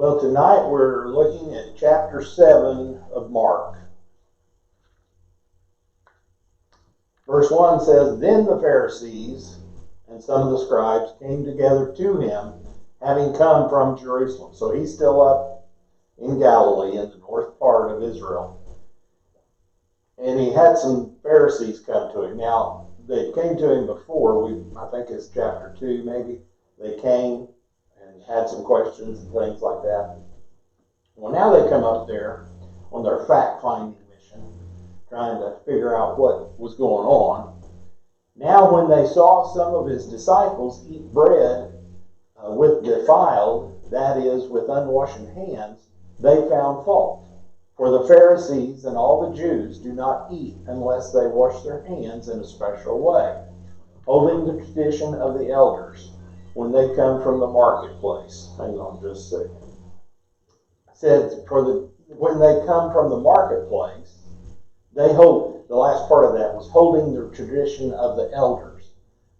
Well, tonight we're looking at chapter 7 of Mark. Verse 1 says, Then the Pharisees and some of the scribes came together to him, having come from Jerusalem. So he's still up in Galilee, in the north part of Israel. And he had some Pharisees come to him. Now, they came to him before. I think it's chapter 2 maybe. They came and had some questions and things like that. Well, now they come up there on their fact-finding mission, trying to figure out what was going on. Now, when they saw some of his disciples eat bread with defiled, that is, with unwashed hands, they found fault. For the Pharisees and all the Jews do not eat unless they wash their hands in a special way, holding the tradition of the elders when they come from the marketplace. Hang on just a second. It says, when they come from the marketplace, they hold, the last part of that was holding the tradition of the elders.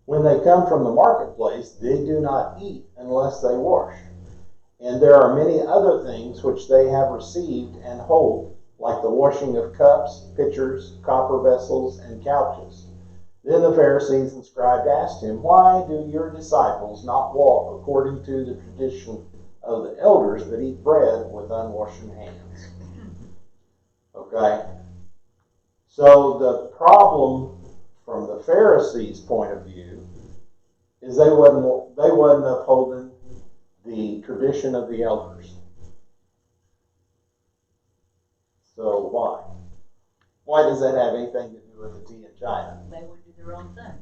When they come from the marketplace, they do not eat unless they wash. And there are many other things which they have received and hold, like the washing of cups, pitchers, copper vessels, and couches. Then the Pharisees and scribes asked him, Why do your disciples not walk according to the tradition of the elders, but eat bread with unwashed hands? Okay? So the problem from the Pharisees' point of view is they wasn't upholding the tradition of the elders. So why? Why does that have anything to do with the tea in China? They would do their own thing.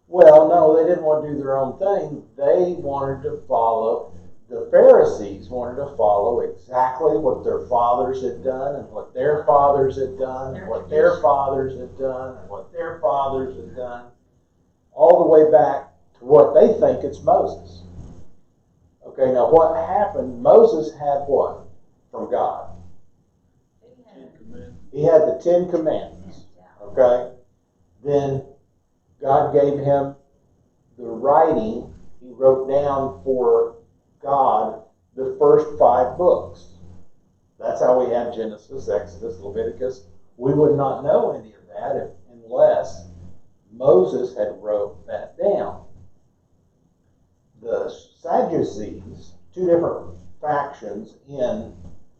Well, no, they didn't want to do their own thing. They wanted to follow, the Pharisees wanted to follow exactly what their fathers had done and what their fathers had done and what their fathers had done and what their fathers had done, all the way back to what they think it's Moses. Okay, now what happened? Moses had what from God? He had the 10 Commandments. Okay? Then God gave him the writing. He wrote down for God the first 5 books. That's how we have Genesis, Exodus, Leviticus. We would not know any of that unless Moses had wrote that down. The Sadducees, 2 different factions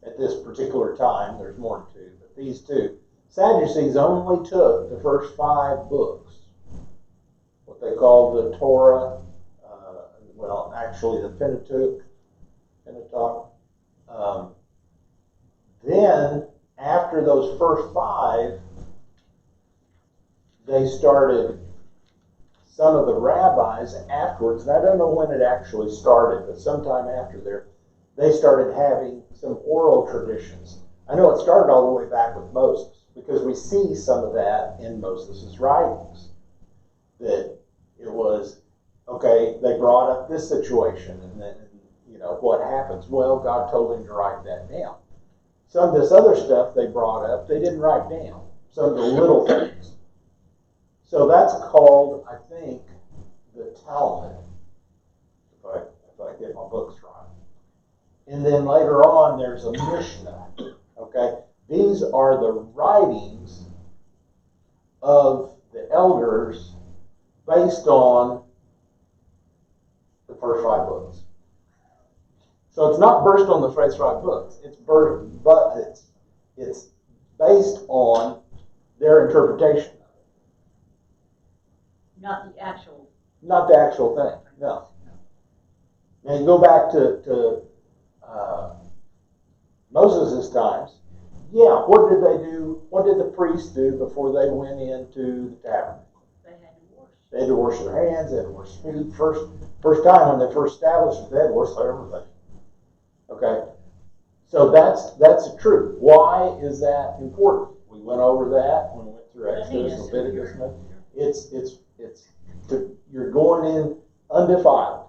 at this particular time, there's more than 2, but these 2, Sadducees only took the first 5 books, what they call the Torah, actually the Pentateuch. Then, after those first 5, they started, some of the rabbis afterwards, and I don't know when it actually started, but sometime after there, they started having some oral traditions. I know it started all the way back with Moses, because we see some of that in Moses' writings. That it was, okay, they brought up this situation, and then, what happens? Well, God told him to write that down. Some of this other stuff they brought up, they didn't write down. Some of the little things. So that's called, I think, the Talmud, if I get my books right. And then later on, there's a Mishnah. Okay, these are the writings of the elders based on the first 5 books. So it's not based on the first 5 books. It's based on their interpretation. Not the actual. Not the actual thing. No. Now you go back to Moses' times. Yeah, what did they do? What did the priests do before they went into the tabernacle? They had to wash. They had to wash their hands. They had to wash their feet. First time when they first established it, they had to wash everything. Okay, so that's the truth. Why is that important? We went over that when we went through Exodus, Leviticus. You're going in undefiled.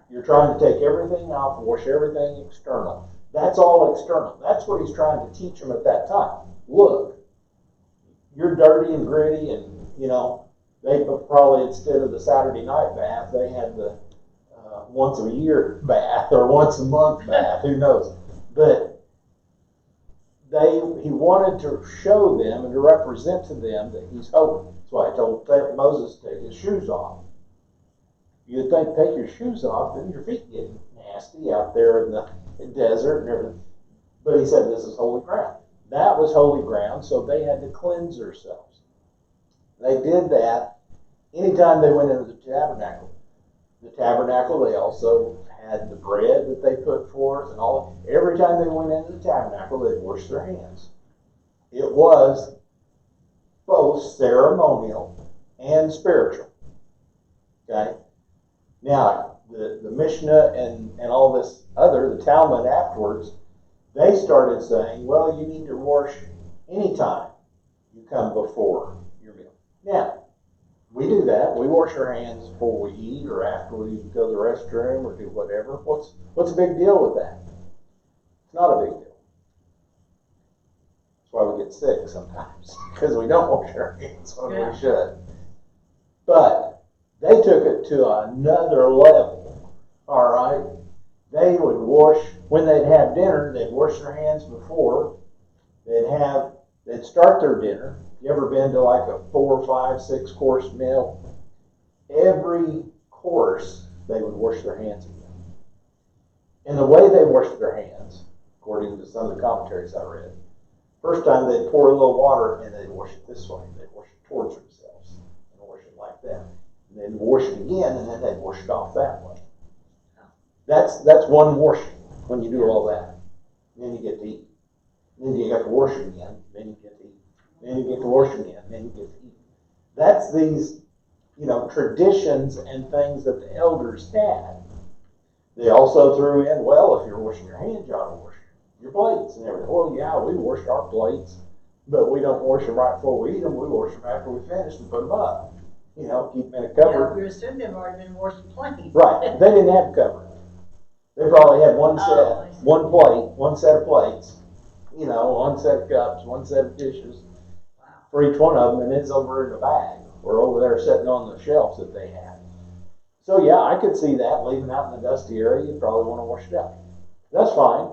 You're trying to take everything off, wash everything external. That's all external. That's what he's trying to teach them at that time. Look, you're dirty and gritty, and they probably, instead of the Saturday night bath, they had the once a year bath or once a month bath, who knows? But he wanted to show them and to represent to them that he's holy. That's why I told Moses to take his shoes off. You'd think, take your shoes off, then your feet get nasty out there in the desert and everything. But he said, this is holy ground. That was holy ground, so they had to cleanse themselves. They did that anytime they went into the tabernacle. The tabernacle, they also had the bread that they put forth and all. Every time they went into the tabernacle, they'd wash their hands. It was both ceremonial and spiritual. Okay? Now, the Mishnah and all this other, the Talmud afterwards, they started saying, well, you need to wash anytime you come before your meal. Now, we do that. We wash our hands before we eat or after we go to the restroom or do whatever. What's the big deal with that? It's not a big deal. That's why we get sick sometimes, because we don't wash our hands when we should. But they took it to another level, all right? They would wash, when they'd have dinner, they'd wash their hands before. They'd start their dinner. You ever been to like a 4, 5, 6 course meal? Every course, they would wash their hands again. And the way they washed their hands, according to some of the commentaries I read, first time they'd pour a little water and they'd wash it this way. They'd wash it towards themselves and wash it like that. And they'd wash it again and then they'd wash it off that way. That's one washing when you do all that. Then you get to eat. Then you got to wash it again. Then you get to eat. Then you get to wash again. Then you get to eat. That's these, traditions and things that the elders had. They also threw in, well, if you're washing your hands, you ought to wash your plates and everything. Well, yeah, we wash our plates, but we don't wash them right before we eat them. We wash them after we finish and put them up. Keep them in a cupboard. Yeah, we assumed they've already been washed plates. Right. They didn't have a cupboard. They probably had one plate, one set of plates, one set of cups, one set of dishes for each one of them, and it's over in a bag or over there sitting on the shelves that they had. So yeah, I could see that leaving out in the dusty area. You probably want to wash it up. That's fine,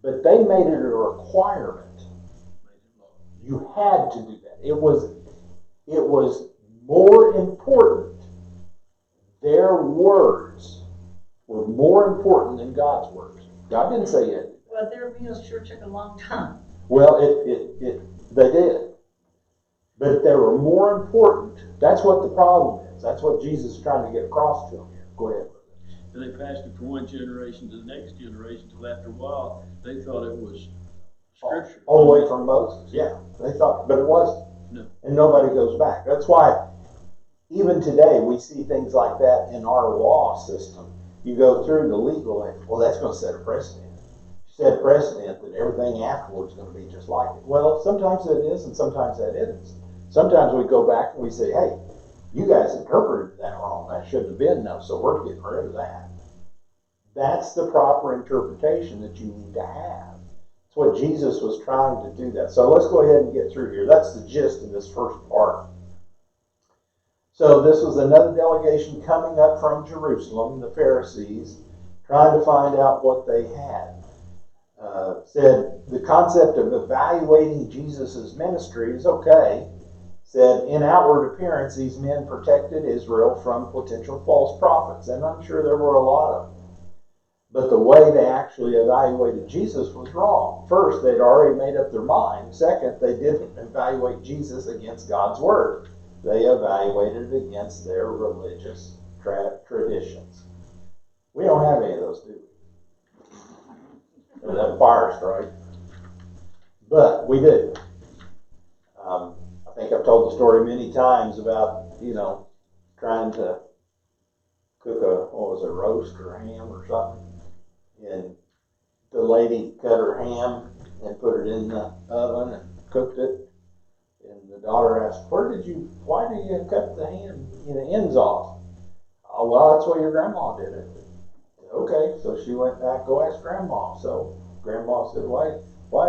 but they made it a requirement. You had to do that. It was more important. Their words were more important than God's words. God didn't say it. Well, their meals sure took a long time. Well, they did. But if they were more important, that's what the problem is. That's what Jesus is trying to get across to them here. Go ahead. And they passed it from one generation to the next generation until after a while they thought it was scripture. All the way from Moses. Yeah, they thought, but it wasn't. No. And nobody goes back. That's why even today we see things like that in our law system. You go through the legal, well, that's going to set a precedent. Set a precedent that everything afterwards is going to be just like it. Well, sometimes it is, and sometimes that isn't. Sometimes we go back and we say, hey, you guys interpreted that wrong. That shouldn't have been no, so we're getting rid of that. That's the proper interpretation that you need to have. That's what Jesus was trying to do that. So let's go ahead and get through here. That's the gist of this first part. So this was another delegation coming up from Jerusalem, the Pharisees, trying to find out what they had. Said the concept of evaluating Jesus' ministry is okay. Said in outward appearance, these men protected Israel from potential false prophets, and I'm sure there were a lot of them. But the way they actually evaluated Jesus was wrong. First, they'd already made up their mind. Second, they didn't evaluate Jesus against God's word. They evaluated it against their religious traditions. We don't have any of those, do we? Or that fire strike. But we do. I think I've told the story many times about, trying to cook a roast or a ham or something. And the lady cut her ham and put it in the oven and cooked it. And the daughter asked, why did you cut the ham, ends off? Oh, well, that's the way your grandma did it. Okay, so she went back, go ask grandma. So grandma said, why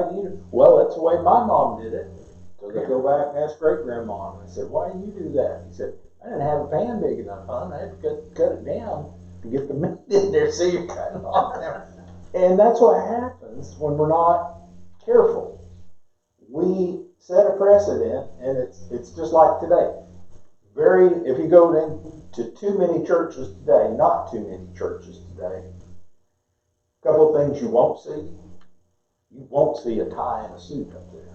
do you? Well, that's the way my mom did it. So they go back and ask great grandma. And I said, why do you do that? He said, I didn't have a pan big enough, hon. I had to cut it down. to get the meat in there, so you're cutting off them. And that's what happens when we're not careful. We set a precedent, and it's just like today. If you go into too many churches today, not too many churches today, a couple of things you won't see. You won't see a tie and a suit up there.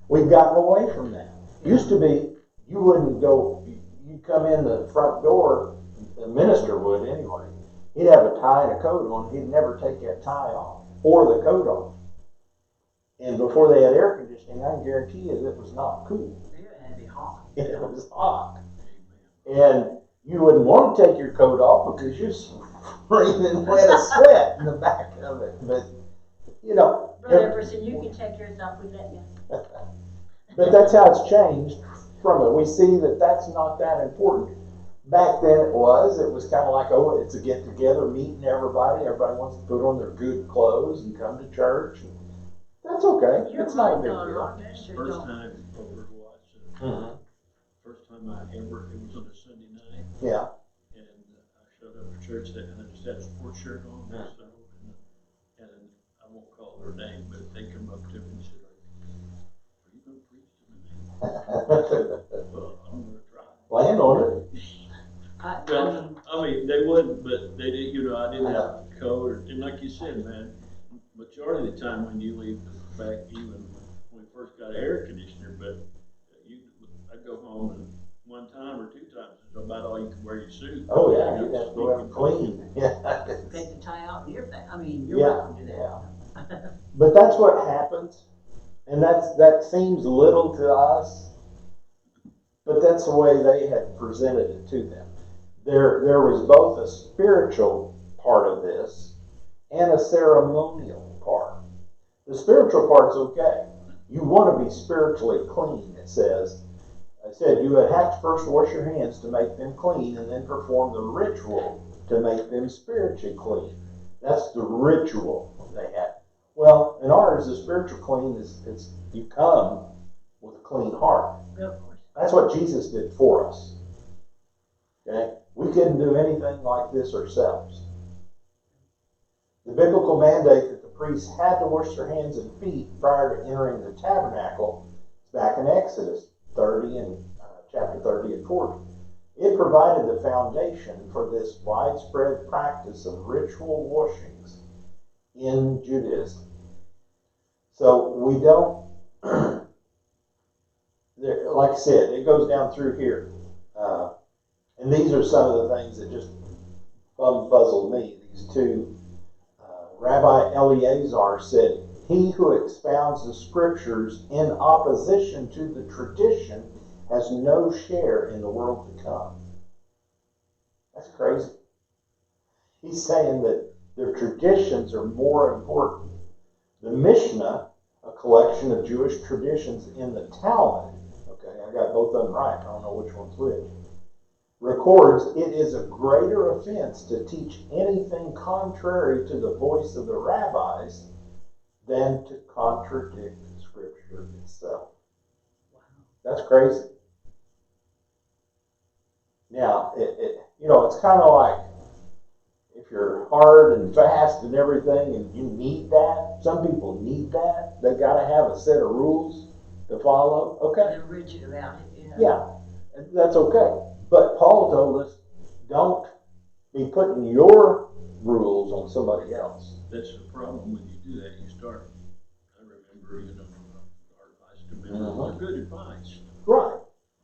We've gotten away from that. Used to be, you wouldn't go, you'd come in the front door, the minister would anyway. He'd have a tie and a coat on. He'd never take that tie off or the coat off. And before they had air conditioning, I can guarantee you that it was not cool. It had to be hot. It was hot. And you wouldn't want to take your coat off because you're breathing wet of sweat in the back of it. But, you know. Brother Everson, you can take yours off, we let you. But that's how it's changed from it. We see that that's not that important. Back then it was kind of like, oh, it's a get together, meeting everybody. Everybody wants to put on their good clothes and come to church. And that's okay. You're it's not a big right, deal. our ministers First don't. time over to watch it. Mm-hmm. First time I ever, it was on a Sunday night, Yeah. and I showed up to church that, and I just had a sports shirt on, Yeah. so, and I won't call their name, but they come up to me and said, "Are you gonna preach tonight?" Well, I'm gonna try. Land on it. Well, I mean, they wouldn't, but they did, I didn't have a coat, and like you said, man, majority of the time when you leave the back, even when we first got air conditioner, but I'd go home and one time or two times, it's about all you could wear your suit. Oh yeah, you'd have to go out clean. Yeah. Take the tie out your back. I mean, you're Yeah, welcome to that. But that's what happens, and that seems little to us, but that's the way they had presented it to them. There was both a spiritual part of this and a ceremonial part. The spiritual part's okay. You want to be spiritually clean, it says. I said you would have to first wash your hands to make them clean and then perform the ritual to make them spiritually clean. That's the ritual they had. Well, in ours, the spiritual clean is you come with a clean heart. Of course. That's what Jesus did for us. Okay? We couldn't do anything like this ourselves. The biblical mandate that the priests had to wash their hands and feet prior to entering the tabernacle is back in Exodus 30 and chapter 30 and 40. It provided the foundation for this widespread practice of ritual washings in Judaism. So we don't, like I said, it goes down through here. And these are some of the things that just puzzled me. These two, Rabbi Eleazar said, "He who expounds the scriptures in opposition to the tradition has no share in the world to come." That's crazy. He's saying that their traditions are more important. The Mishnah, a collection of Jewish traditions in the Talmud, okay, I got both of them right, I don't know which one's which, records it is a greater offense to teach anything contrary to the voice of the rabbis than to contradict Scripture itself. Wow. That's crazy. Now, it's kind of like if you're hard and fast and everything and you need that, some people need that. They got to have a set of rules to follow. Okay. They're rigid about it. Yeah, that's okay. But Paul told us, don't be putting your rules on somebody else. That's the problem when you do that. You start, I remember, our advice to members, they're good advice. Right.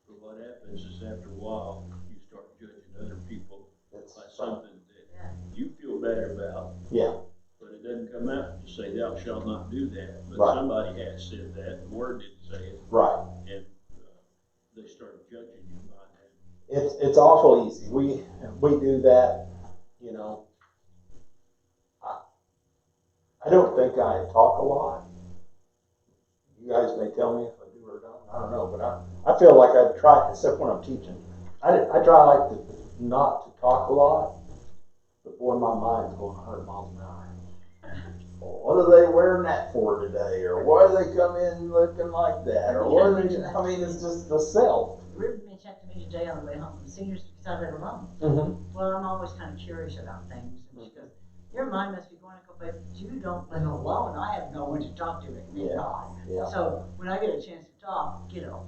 But what happens is after a while, you start judging other people by something that you feel better about. Yeah. But it doesn't come out to say, "Thou shalt not do that." But Right. somebody has said that, the word didn't say it. Right. And they start judging you by that. It's awful easy. We do that, I don't think I talk a lot. You guys may tell me if I do or don't. I don't know, but I feel like I try, except when I'm teaching, I try like to not to talk a lot. But boy, my mind's going 100 miles an hour. Well, what are they wearing that for today? Or why do they come in looking like that? Or what are they? I mean, it's just the self. Ruben mentioned that to me today on the way home from seniors because I live alone. Mm-hmm. Well, I'm always kind of curious about things. And she goes, your mind must be going, but you don't live alone. I have no one to talk to at midnight. Yeah. So when I get a chance to talk, you know.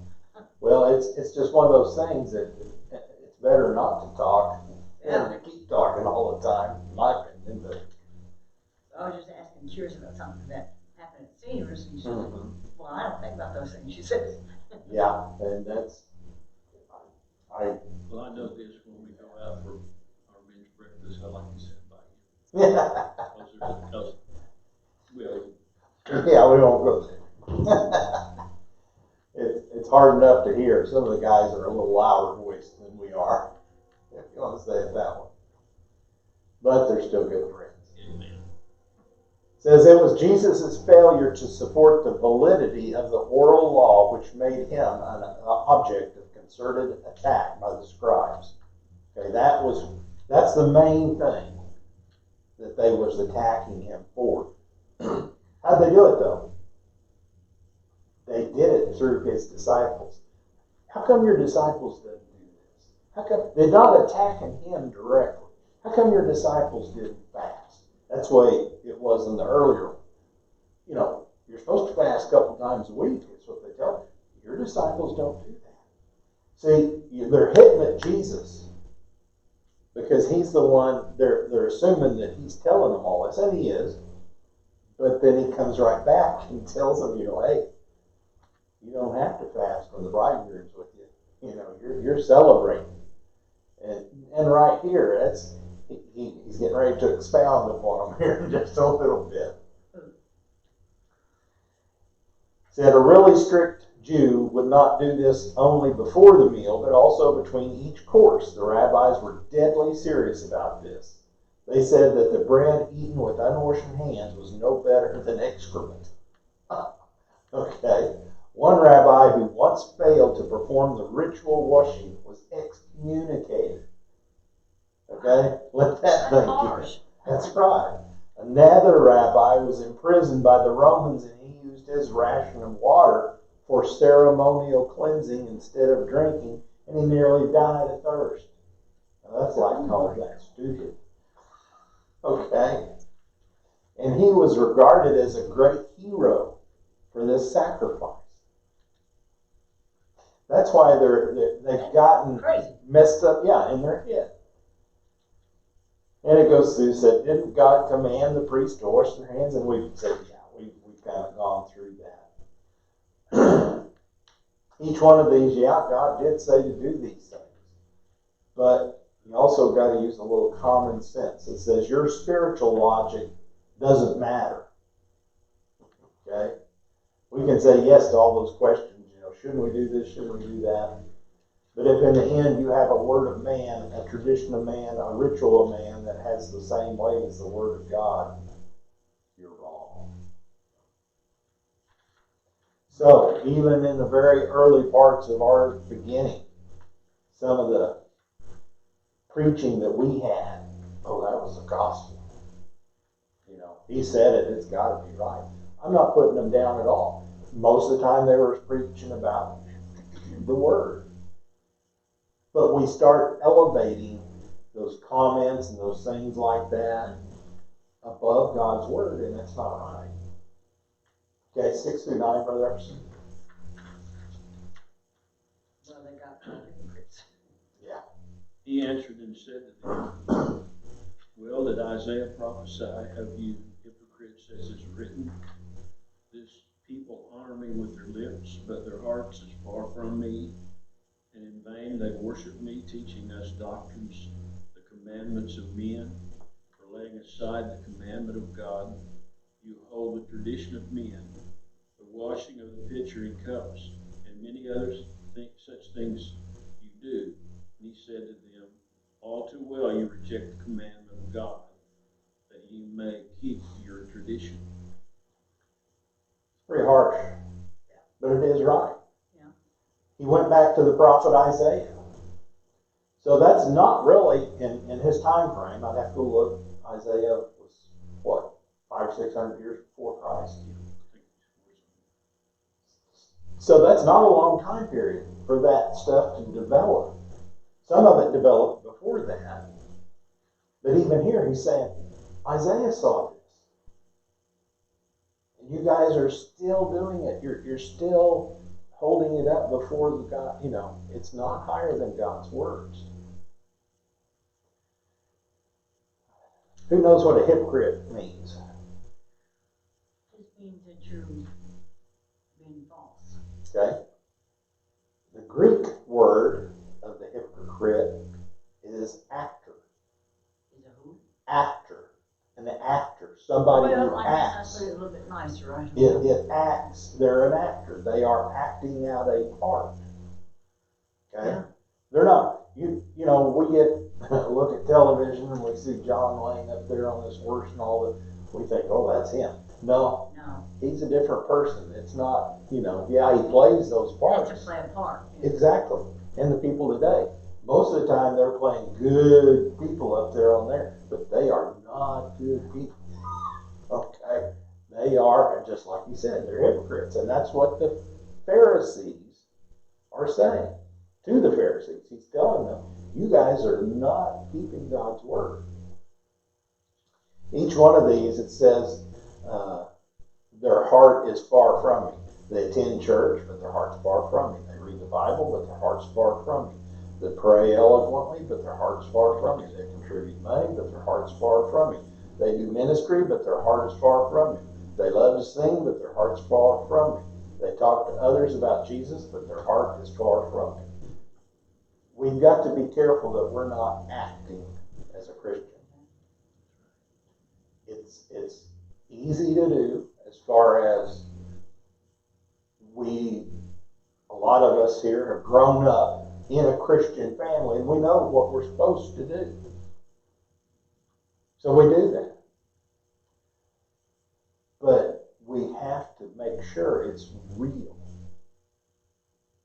Well, it's just one of those things that it's better not to talk than to keep talking all the time, in my opinion. But I was just asking, curious about something that happened at seniors. And she said, mm-hmm. well, I don't think about those things. She says. Yeah, and that's Well, I know this when we go out for our men's breakfast, I like to sit by you. yeah, Because well, we won't go there. It's hard enough to hear. Some of the guys are a little louder voiced than we are, if you want to say it that way. But they're still good friends. amen. It says it was Jesus' failure to support the validity of the oral law which made him an object of concerted attack by the scribes. Okay, that's the main thing that they was attacking him for. How'd they do it though? They did it through his disciples. How come your disciples didn't do this? How come they're not attacking him directly? How come your disciples didn't fast? That's the way it was in the earlier one. You know, you're supposed to fast a couple times a week. That's what they tell you. Your disciples don't do that. See, they're hitting at Jesus because he's the one. They're assuming that he's telling them all this, and he is. But then he comes right back and tells them, hey, you don't have to fast when the bridegroom's with you. You're celebrating. And right here, he's getting ready to expound upon them here in just a little bit. Said a really strict Jew would not do this only before the meal, but also between each course. The rabbis were deadly serious about this. They said that the bread eaten with unwashed hands was no better than excrement. Okay. One rabbi who once failed to perform the ritual washing was excommunicated. Okay? Let that think in. That's right. Another rabbi was imprisoned by the Romans and he used his ration of water for ceremonial cleansing instead of drinking, and he nearly died of thirst. Now that's like calling that stupid. Okay? And he was regarded as a great hero for this sacrifice. That's why they've gotten messed up, in their head. And it goes through, said, didn't God command the priest to wash their hands? And we've said, we've kind of gone through that. Each one of these, God did say to do these things. But you also got to use a little common sense. It says your spiritual logic doesn't matter. Okay? We can say yes to all those questions. Shouldn't we do this? Shouldn't we do that? But if in the end you have a word of man, a tradition of man, a ritual of man that has the same weight as the word of God, you're wrong. So, even in the very early parts of our beginning, some of the preaching that we had, that was the gospel. He said it, it's got to be right. I'm not putting them down at all. Most of the time they were preaching about the word. But we start elevating those comments and those things like that above God's word, and that's not right. Okay, 6 through 9, Brother Epperson. Well, they got hypocrites. Yeah. He answered and said to them, well, did Isaiah prophesy of you hypocrites as is written? This people honor me with their lips, but their hearts is far from me. And in vain they worship me, teaching us doctrines, the commandments of men. For laying aside the commandment of God, you hold the tradition of men, the washing of the pitcher and cups, and many others such things you do. And he said to them, all too well you reject the commandment of God, that you may keep your tradition. Pretty harsh, but it is right. Yeah. He went back to the prophet Isaiah. So that's not really in his time frame. I'd have to look. Isaiah was what, 500-600 years before Christ. So that's not a long time period. for that stuff to develop. Some of it developed before that. But even here, he's saying, Isaiah saw this. And you guys are still doing it. You're still holding it up before the God, it's not higher than God's words. Who knows what a hypocrite means? It means that you're being false. Okay? The Greek word of the hypocrite is actor. Is it who? Actor. An actor. Somebody who acts. I put it a little bit nicer, right? It acts. They're an actor. They are acting out a part. Okay? Yeah. They're not. We get look at television and we see John laying up there on this horse and all that. We think, oh, that's him. No. No. He's a different person. It's not, he plays those parts. It's to play a part. Exactly. And the people today. Most of the time they're playing good people up there on there, but they are not good people. Okay? They are, just like you said, they're hypocrites. And that's what the Pharisees are saying to the Pharisees. He's telling them, you guys are not keeping God's word. Each one of these, it says, their heart is far from me. They attend church, but their heart's far from me. They read the Bible, but their heart's far from me. They pray eloquently, but their heart's far from me. They contribute money, but their heart's far from me. They do ministry, but their heart is far from me. They love to sing, but their heart's far from me. They talk to others about Jesus, but their heart is far from me. We've got to be careful that we're not acting as a Christian. It's easy to do as far as a lot of us here have grown up in a Christian family and we know what we're supposed to do. So we do that. But we have to make sure it's real.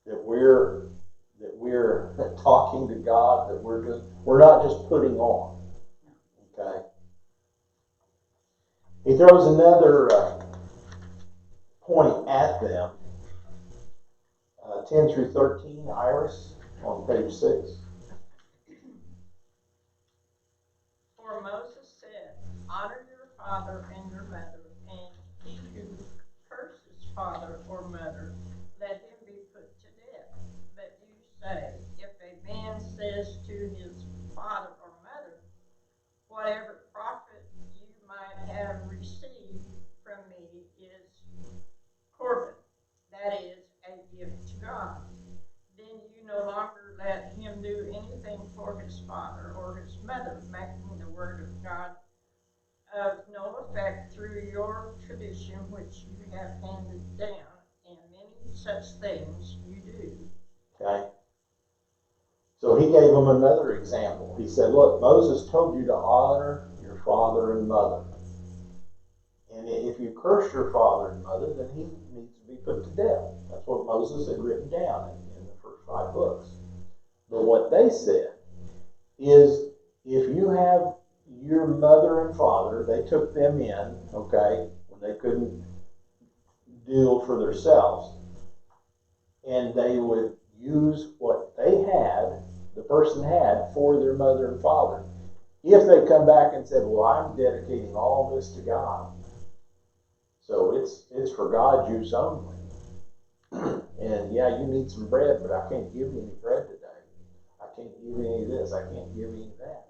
That we're talking to God, that we're not just putting on. Okay? He throws another point at them. 10 through 13, Iris, on page 6. For Moses said, honor your father and your mother, and he who curses father or mother, let him be put to death. But you say, if a man says to his father or mother, whatever profit you might have received from me is Corban, that is, a gift to God, then you no longer let him do anything for his father or his mother, making the word of God of no effect through your tradition which you have handed down, and many such things you do. Okay? So he gave them another example. He said, look, Moses told you to honor your father and mother. And if you curse your father and mother, then he needs to be put to death. That's what Moses had written down in the first 5 books. But what they said is, if you have your mother and father, they took them in, okay, when they couldn't deal for themselves, and they would use what they had, the person had, for their mother and father. If they come back and said, well, I'm dedicating all this to God, so it's for God's use only. And yeah, you need some bread, but I can't give you any bread today. I can't give you any of this. I can't give you any of that.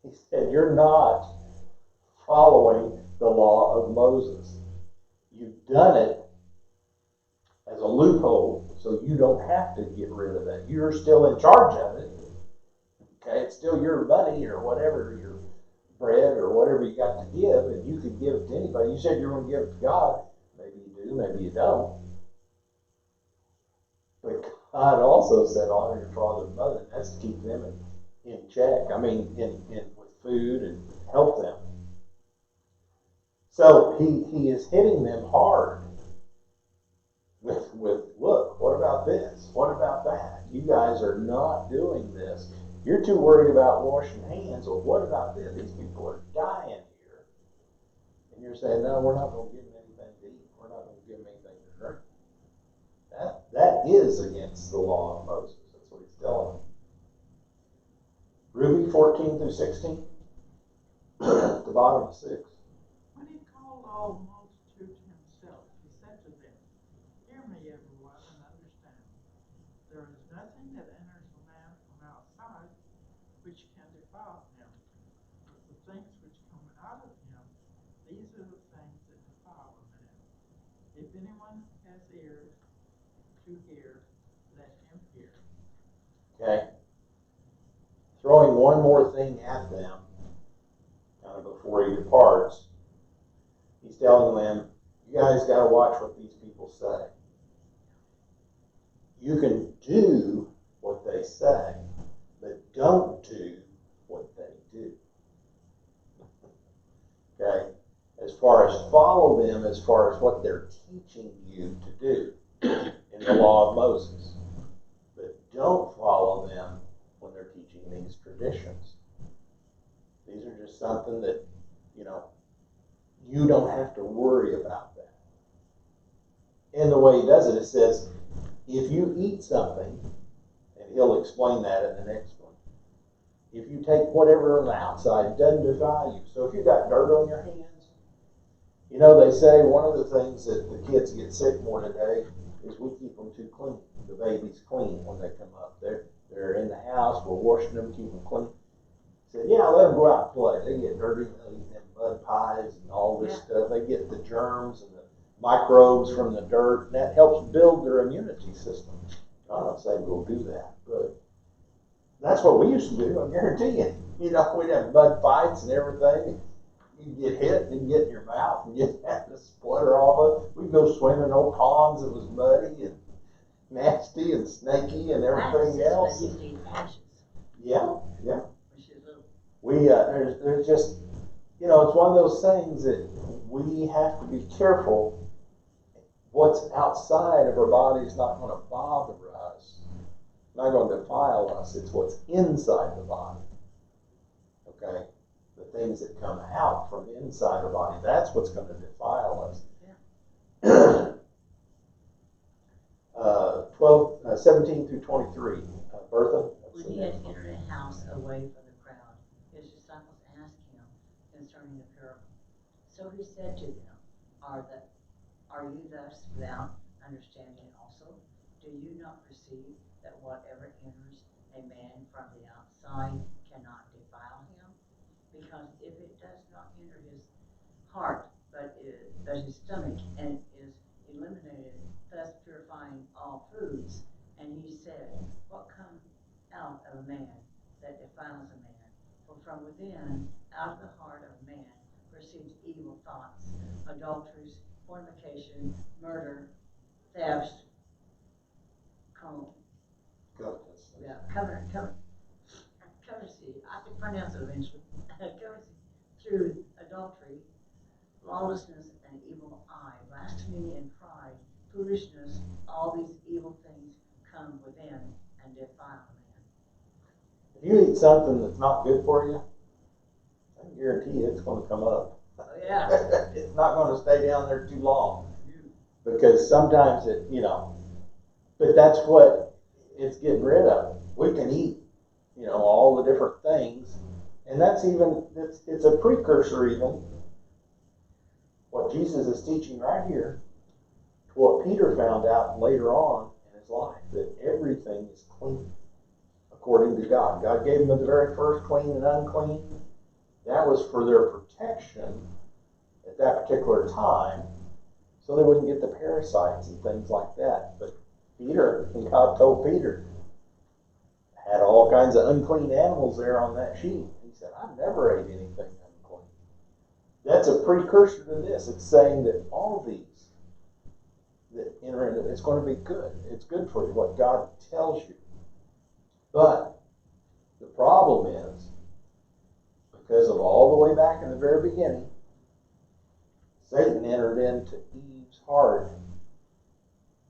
He said, you're not following the law of Moses. You've done it as a loophole, so you don't have to get rid of that. You're still in charge of it. Okay, it's still your money or whatever, your bread or whatever you got to give, and you could give it to anybody. You said you're going to give it to God. Maybe you do, maybe you don't. But God also said, honor your father and mother, and that's to keep them in check. I mean, with food and help them. So he is hitting them hard with look, what about this? What about that? You guys are not doing this. You're too worried about washing hands. Well, what about this? These people are dying here. And you're saying, no, we're not going to give them anything to eat. We're not going to give them anything to drink. That is against the law of Moses. That's what he's telling them. Ruby, 14 through 16. At the bottom of 6. When he called all the multitude to himself, he said to them, "Hear me, everyone, and understand. There is nothing that enters a man from outside which can defile him, but the things which come out of him, these are the things that defile a man. If anyone has ears to hear, let him hear." Okay? Throwing one more thing at them, kind of before he departs, he's telling them, you guys got to watch what these people say. You can do what they say, but don't do what they do. Okay? As far as follow them, as far as what they're teaching you to do in the law of Moses. But don't follow them when they're teaching these traditions. These are just something that, you don't have to worry about that. And the way he does it, it says, if you eat something, and he'll explain that in the next one, if you take whatever on the outside, it doesn't defile you. So if you've got dirt on your hands, they say one of the things that the kids get sick more today is we keep them too clean. The babies clean when they come up. They're in the house, we're washing them, keep them clean. Said, yeah, let them go out and play. They get dirty, they eat them mud pies and all this stuff. They get the germs and the microbes from the dirt, and that helps build their immunity system. I'm not saying we'll do that, but that's what we used to do, I guarantee you. We'd have mud fights and everything. You'd get hit and get in your mouth and you'd have to splutter all of it. We'd go swim in old ponds that was muddy and nasty and snaky and everything else. Yeah. There's just, it's one of those things that we have to be careful. What's outside of our body is not going to bother us, not going to defile us. It's what's inside the body. Okay? The things that come out from inside our body, that's what's going to defile us. Yeah. 17 through 23. Bertha? When he had entered a house away from the crowd, his disciples asked him concerning the parable. So he said to them, Are you thus without understanding also? Do you not perceive that whatever enters a man from the outside cannot defile him? Because if it does not enter his heart, but his stomach, and is eliminated, thus purifying all foods. And he said, what comes out of a man that defiles a man? For from within, out of the heart of a man, proceeds evil thoughts, adulteries, fornication, murder, thefts, courtesy, I can pronounce it eventually, courtesy, through adultery, lawlessness, and evil eye, blasphemy and pride, foolishness, all these evil things come within and defile a man. If you eat something that's not good for you, I can guarantee you it's going to come up. Oh, yeah. It's not going to stay down there too long. Because sometimes but that's what it's getting rid of. We can eat, all the different things. And that's it's a precursor even, what Jesus is teaching right here, to what Peter found out later on in his life, that everything is clean according to God. God gave them the very first clean and unclean. That was for their protection at that particular time, so they wouldn't get the parasites and things like that. But Peter, and God told Peter, had all kinds of unclean animals there on that sheet. He said, I never ate anything unclean. That's a precursor to this. It's saying that all these that enter into it's going to be good. It's good for you, what God tells you. But the problem is, because of all the way back in the very beginning, Satan entered into Eve's heart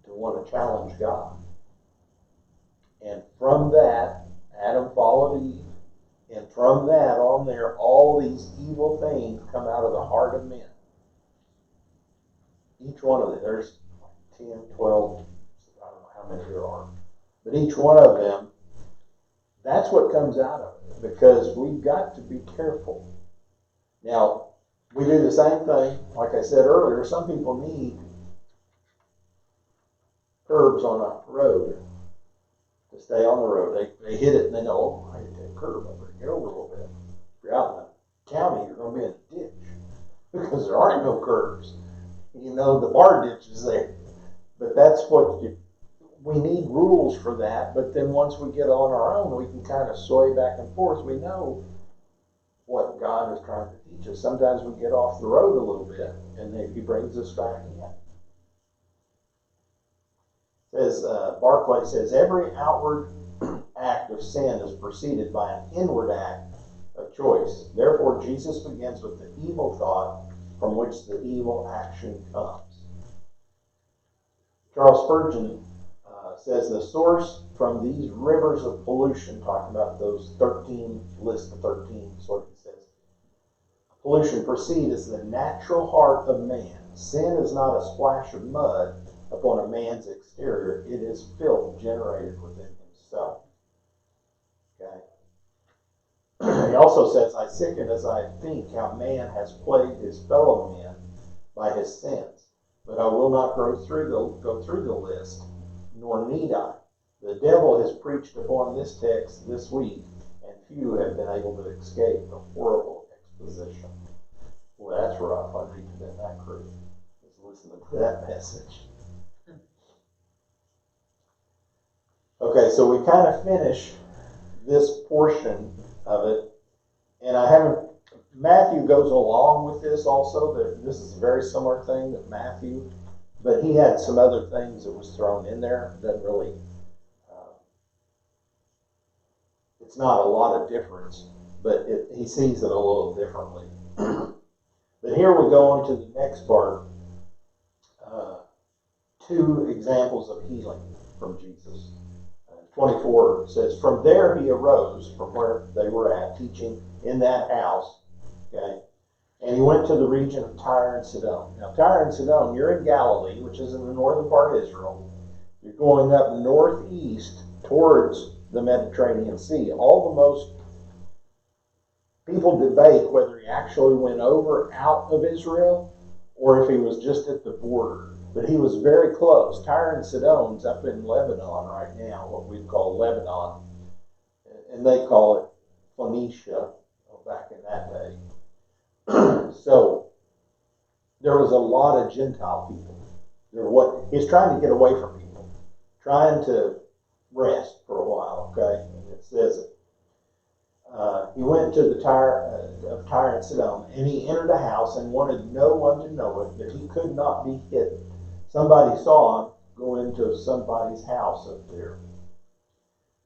to want to challenge God. And from that, Adam followed Eve. And from that on there, all these evil things come out of the heart of men. Each one of them. There's 10, 12, I don't know how many there are. But each one of them, that's what comes out of it, because we've got to be careful. Now, we do the same thing, like I said earlier, some people need curbs on a road to stay on the road. They hit it and they know, oh, I hit that curb, I better get over a little bit. If you're out in the county, you're going to be in a ditch because there aren't no curbs. You know, the bar ditch is there. But that's what we need rules for that. But then once we get on our own, we can kind of sway back and forth. We know what God is trying to teach us. Sometimes we get off the road a little bit, and then He brings us back in. Says Barclay says every outward act of sin is preceded by an inward act of choice. Therefore, Jesus begins with the evil thought from which the evil action comes. Charles Spurgeon says the source from these rivers of pollution, talking about those 13, list of 13, is what he says. Pollution proceed as the natural heart of man. Sin is not a splash of mud upon a man's exterior. It is filth generated within himself. Okay. He also says, I sicken as I think how man has plagued his fellow men by his sins. But I will not go through the list, nor need I. The devil has preached upon this text this week, and few have been able to escape the horrible exposition. Well, that's rough. I need to been that crude. Just listen to that message. Okay, so we kind of finish this portion of it, and Matthew goes along with this also. This is a very similar thing that Matthew, but he had some other things that was thrown in there. Doesn't really, it's not a lot of difference, but he sees it a little differently. But here we go on to the next part. 2 examples of healing from Jesus. 24 says, from there he arose from where they were at, teaching in that house. Okay, and he went to the region of Tyre and Sidon. Now, Tyre and Sidon, you're in Galilee, which is in the northern part of Israel. You're going up northeast towards the Mediterranean Sea. People debate whether he actually went out of Israel or if he was just at the border. But he was very close. Tyre and Sidon's up in Lebanon right now, what we call Lebanon. And they call it Phoenicia back in that day. So there was a lot of Gentile people. He's trying to get away from people, trying to rest for a while, okay? And it says it. He went to the Tyre and Sidon, and he entered a house and wanted no one to know it, but he could not be hidden. Somebody saw him go into somebody's house up there.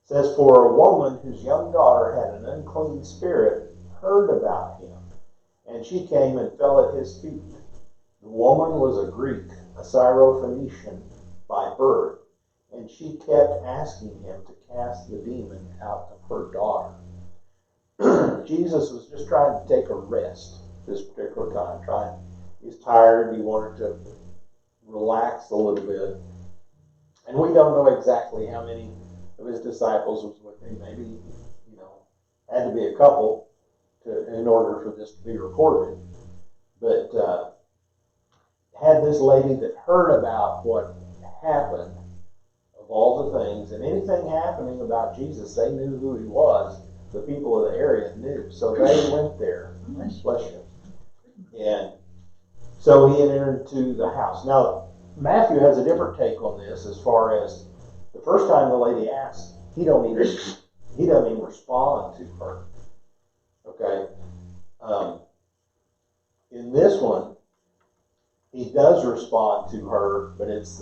It says, for a woman whose young daughter had an unclean spirit heard about him, and she came and fell at his feet. The woman was a Greek, a Syrophoenician by birth, and she kept asking him to cast the demon out of her daughter. Jesus was just trying to take a rest this particular time. He's tired. He wanted to relax a little bit. And we don't know exactly how many of his disciples was with him. Maybe, had to be a couple in order for this to be recorded. But had this lady that heard about what happened, of all the things, and anything happening about Jesus, they knew who he was. The people of the area knew. So they went there. Bless you. And so he entered into the house. Now, Matthew has a different take on this as far as the first time the lady asks, he doesn't even respond to her. Okay? In this one, he does respond to her, but it's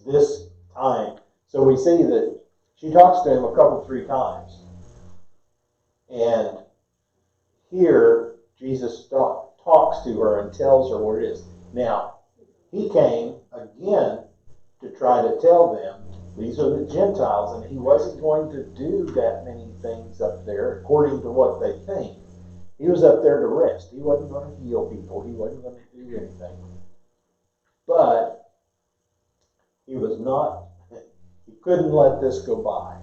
this time. So we see that she talks to him a 3 times. And here, Jesus talks to her and tells her what it is. Now, he came again to try to tell them, these are the Gentiles, and he wasn't going to do that many things up there according to what they think. He was up there to rest. He wasn't going to heal people. He wasn't going to do anything. But He was not, he couldn't let this go by.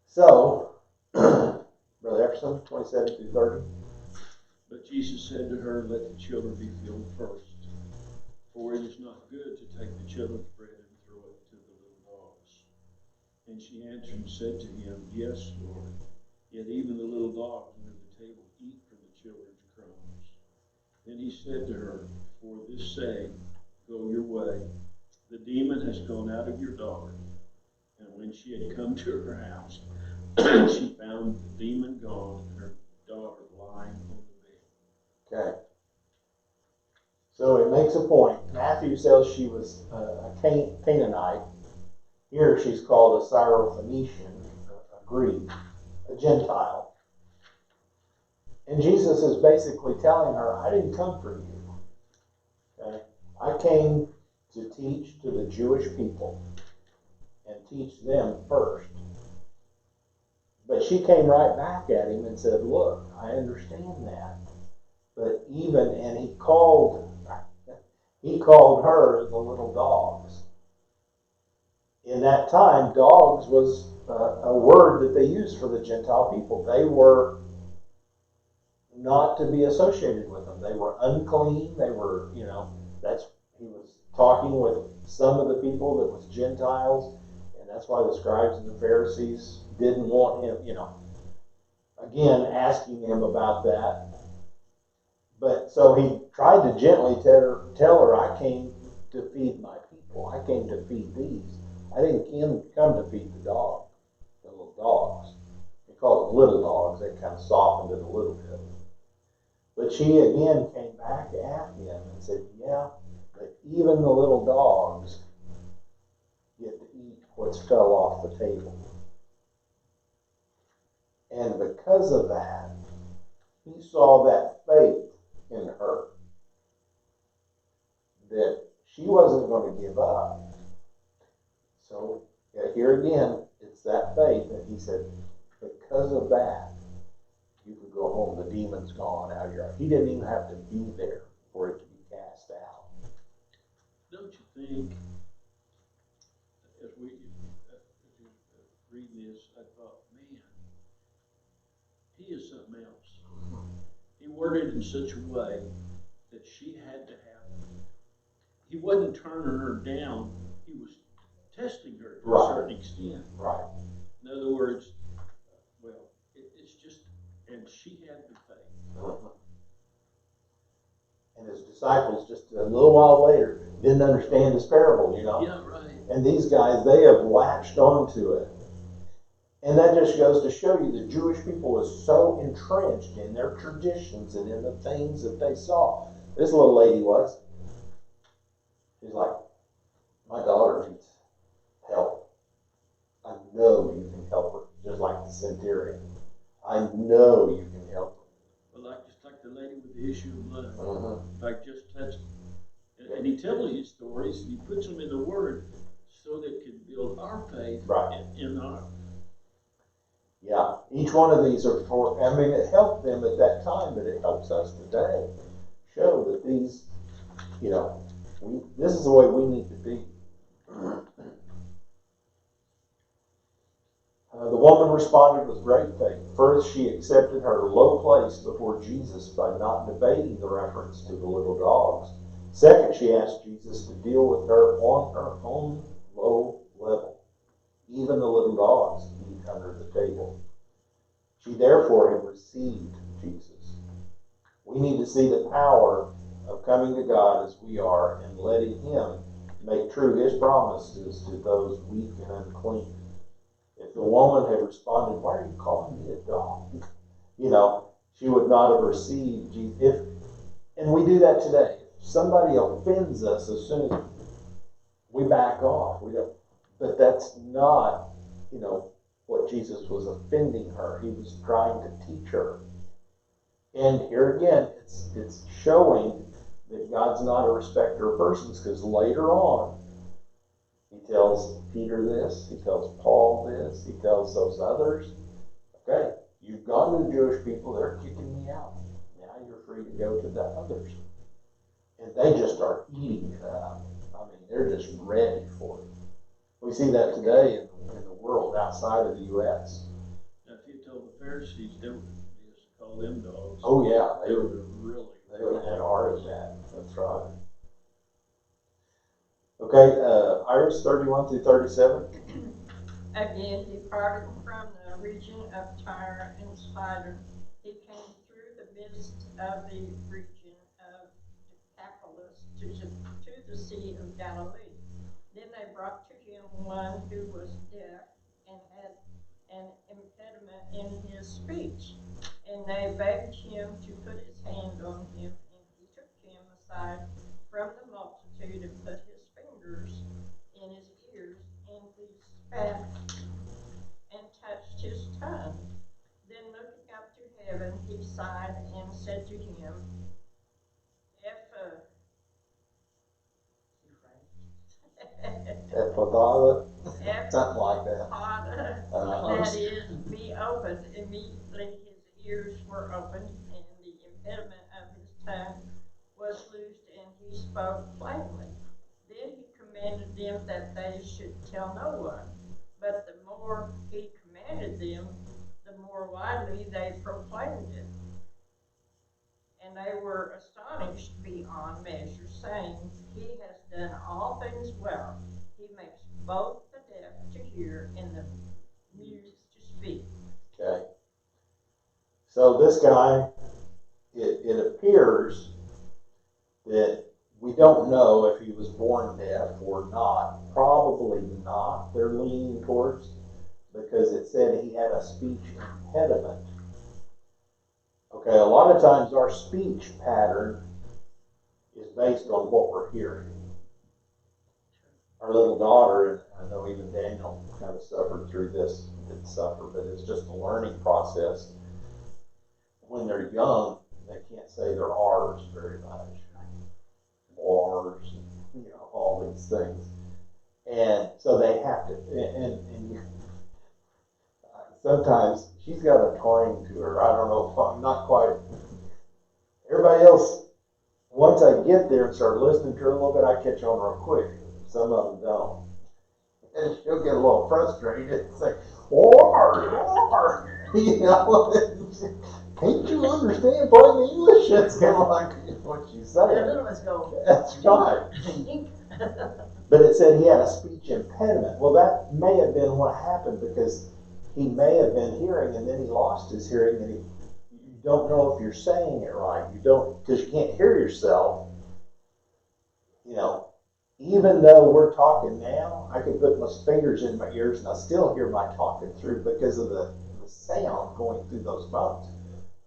So, Brother Epperson, 27 through 30. But Jesus said to her, let the children be filled first, for it is not good to take the children's bread and throw it to the little dogs. And she answered and said to him, yes, Lord, yet even the little dogs under the table eat from the children's crumbs. Then he said to her, for this saying, go your way, the demon has gone out of your daughter. And when she had come to her house, she found the demon gone and her daughter lying on the bed. Okay. So it makes a point. Matthew says she was a Canaanite. Here she's called a Syrophoenician, a Greek, a Gentile. And Jesus is basically telling her, I didn't come for you. Okay? I came to teach to the Jewish people and teach them first. But she came right back at him and said, look, I understand that. But even, and he called her the little dogs. In that time, dogs was a word that they used for the Gentile people. They were not to be associated with them. They were unclean. They were, he was talking with some of the people that was Gentiles, and that's why the scribes and the Pharisees didn't want him, again, asking him about that. But so he tried to gently tell her, I came to feed my people. I came to feed these. I didn't come to feed the little dogs. They call them little dogs. They kind of softened it a little bit. But she again came back at him and said, yeah, but even the little dogs get to eat what's fell off the table. And because of that, he saw that faith in her, that she wasn't going to give up. So here again, it's that faith. And he said, because of that, you can go home. The demon's gone out of your life. He didn't even have to be there for it to be cast out. Don't you think, as we read this, I thought, man, he is something else. He worded it in such a way that she had to have, he wasn't turning her down, he was testing her to a certain extent. Right. In other words, it's just, and she had the faith. And his disciples, just a little while later, didn't understand this parable, Yeah, right. And these guys, they have latched onto it. And that just goes to show you the Jewish people was so entrenched in their traditions and in the things that they saw. This little lady was. She's like, my daughter needs help. I know you can help her, just like the centurion. I know you can help her. Well, just like the lady with the issue of blood. Mm-hmm. Like just touch. And he tells you stories, he puts them in the Word so that it can build our faith in our. Yeah, each one of these are for, it helped them at that time, but it helps us today. Show that these, this is the way we need to be. The woman responded with great faith. First, she accepted her low place before Jesus by not debating the reference to the little dogs. Second, she asked Jesus to deal with her on her own low level. Even the little dogs eat under the table. She therefore had received Jesus. We need to see the power of coming to God as we are and letting Him make true His promises to those weak and unclean. If the woman had responded, why are you calling me a dog? She would not have received Jesus. And we do that today. If somebody offends us, as soon as we back off. We don't. But that's not, what Jesus was offending her. He was trying to teach her. And here again, it's showing that God's not a respecter of persons, because later on, He tells Peter this, He tells Paul this, He tells those others, okay, you've gone to the Jewish people, they're kicking me out. Now you're free to go to the others. And they just start eating it up. they're just ready for it. We see that today in the world outside of the U.S. Now, if you told the Pharisees, they would just call them dogs. Oh yeah, They would have really. they would have had a heart attack. That's right. Okay, Iris, 31 through 37. Again, departing from the region of Tyre and Sidon, he came through the midst of the region of Decapolis to the Sea of Galilee. Then they brought to him one who was deaf and had an impediment in his speech. And they begged him to put his hand on him, and he took him aside from the multitude and put his fingers in his ears, and he spat and touched his tongue. Then looking up to heaven, he sighed and said to him, Ephphatha, something like that. That is, be opened. Immediately his ears were opened, and the impediment of his tongue was loosed, and he spoke plainly. Then he commanded them that they should tell no one. But the more he commanded them, the more widely they proclaimed it. And they were astonished beyond measure, saying, He has done all things well. He makes both the deaf to hear and the mute to speak. Okay. So this guy, it appears that we don't know if he was born deaf or not. Probably not, they're leaning towards, because it said he had a speech impediment. Okay, a lot of times our speech pattern is based on what we're hearing. Our little daughter, and I know even Daniel kind of suffered through this, didn't suffer, but it's just a learning process. When they're young, they can't say their R's very much. R's, all these things. And so they have to, and sometimes she's got a twang to her. I don't know if I'm not quite. Everybody else, once I get there and start listening to her a little bit, I catch on real quick. Some of them don't. And she'll get a little frustrated and say, or, can't you understand plain English? It's kind of like what she's saying. The little ones go. That's right. But it said he had a speech impediment. Well, that may have been what happened, because he may have been hearing and then he lost his hearing, and you don't know if you're saying it right. You don't, because you can't hear yourself. Even though we're talking now, I can put my fingers in my ears and I still hear my talking through because of the sound going through those bones.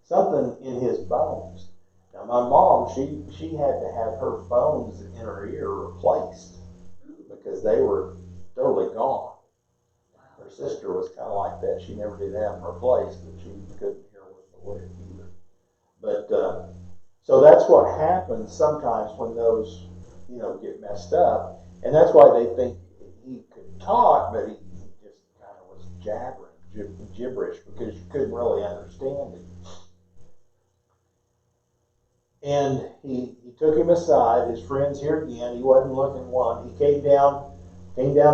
Something in his bones. Now, my mom, she had to have her bones in her ear replaced because they were totally gone. Her sister was kind of like that. She never did have them replaced, but she couldn't hear with it either. But so that's what happens sometimes when those get messed up, and that's why they think he could talk, but he just kind of was jabbering, gibberish, because you couldn't really understand it. And he took him aside. His friends here again. He wasn't looking one. He came down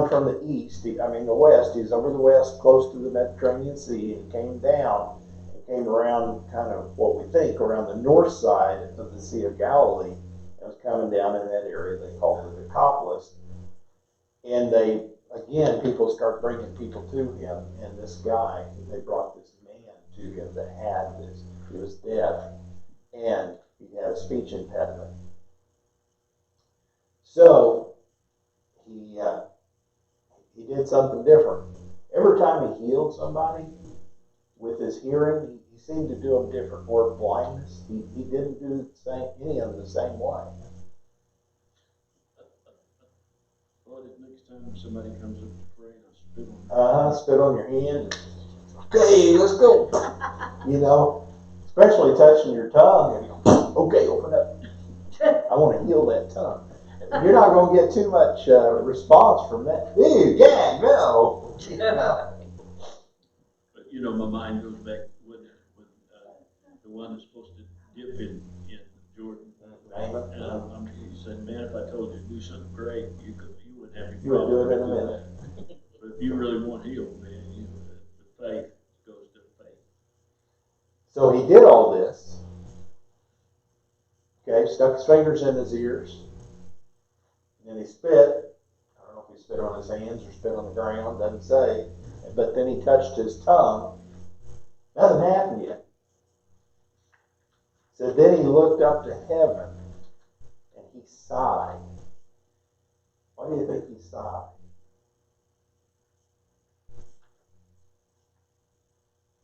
from the east. The west. He's over the west, close to the Mediterranean Sea. And he came down and came around, kind of what we think around the north side of the Sea of Galilee. It was coming down in that area. They called it Decapolis. And people start bringing people to him. And this guy, they brought this man to him that had this. He was deaf, and he had a speech impediment. So he did something different. Every time he healed somebody with his hearing, he seemed to do them different. Or blindness, he didn't do any of them the same way. Well, next time somebody comes up to pray, I'll spit on them. Spit on your hand. Okay, let's go. Especially touching your tongue, and you go, okay, open up. I want to heal that tongue. You're not going to get too much response from that. Ew, yeah, no. But my mind goes back when the one that's supposed to dip in Jordan. And he said, man, if I told you to do something great, you wouldn't have any You would problem. do it in a doing minute. that. But if you really want healed, man, the faith goes to faith. So he did all this. Okay, stuck his fingers in his ears. And then he spit. I don't know if he spit on his hands or spit on the ground, doesn't say. But then he touched his tongue. Nothing happened yet. So then he looked up to heaven and he sighed. Why do you think he sighed?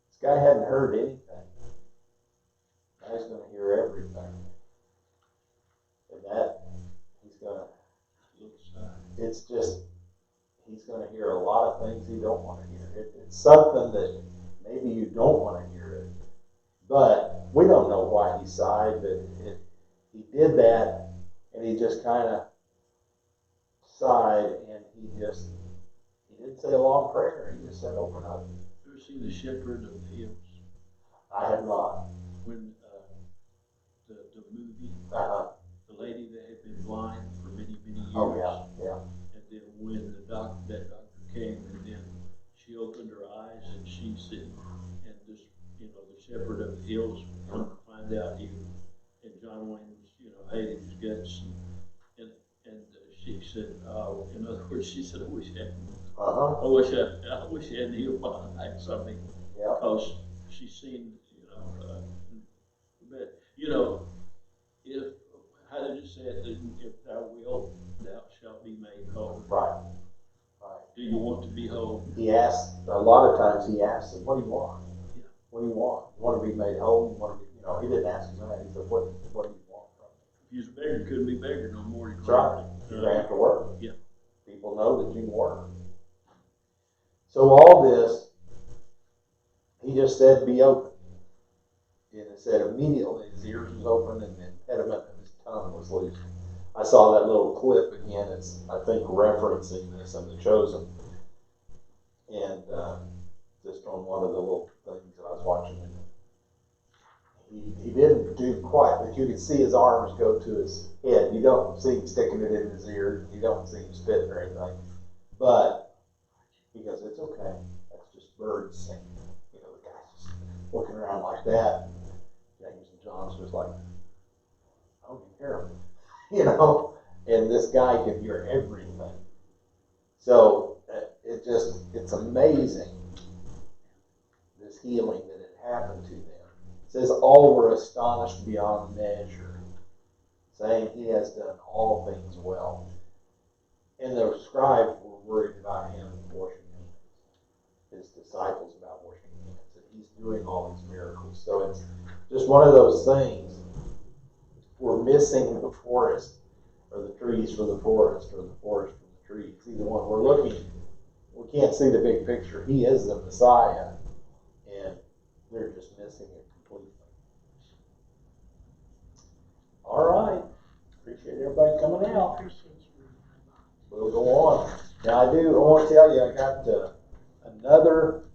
This guy hadn't heard anything. Now he's going to hear everything. And that, he's going to, it's just, he's going to hear a lot of things he don't want to hear. It's something that maybe you don't want to hear it. But we don't know why he sighed, but he did that, and he just kind of sighed, and he didn't say a long prayer. He just said, open up. You ever seen The Shepherd of the Hills? I have not. When the movie, Uh-huh. the lady that had been blind for many, many years. Oh, yeah. And then when that doctor came, and then she opened her eyes, and she said, and this, the Shepherd of the Hills, come to find out and John Wayne was, hated his guts, and she said, in other words, she said, I wish I hadn't healed my eyes. I mean, because she's seen, but if, how did it say it? If thou wilt, thou shalt be made whole. Right. Do you want to be whole? He asked, a lot of times he asked him, what do you want? Yeah. What do you want? You want to be made whole? You want to be, he didn't ask him that. He said, what do you want from me? If you was a beggar, couldn't be beggar no more. That's right. You're going to have to work. Yeah. People know that you can work. So all this, he just said, be open. And it said immediately his ears was open and the impediment of his tongue was loosed. I saw that little clip again. It's, I think, referencing this in The Chosen. And just on one of the little things that I was watching. He didn't do quite, but you could see his arms go to his head. You don't see him sticking it in his ear. You don't see him spitting or anything. But he goes, it's okay. That's just birds singing. The guy's just looking around like that. James and John's just like, I don't even hear him. And this guy can hear everything. So it's amazing, this healing that had happened to them. It says all were astonished beyond measure, saying he has done all things well. And the scribes were worried about him washing hands, his disciples about washing hands, and he's doing all these miracles. So it's just one of those things. We're missing the forest, or the trees from the forest, or the forest from the trees. Either one. We're looking, we can't see the big picture. He is the Messiah, and they're just missing it completely. All right. Appreciate everybody coming out. Appreciate you. We'll go on. Now I want to tell you, I got another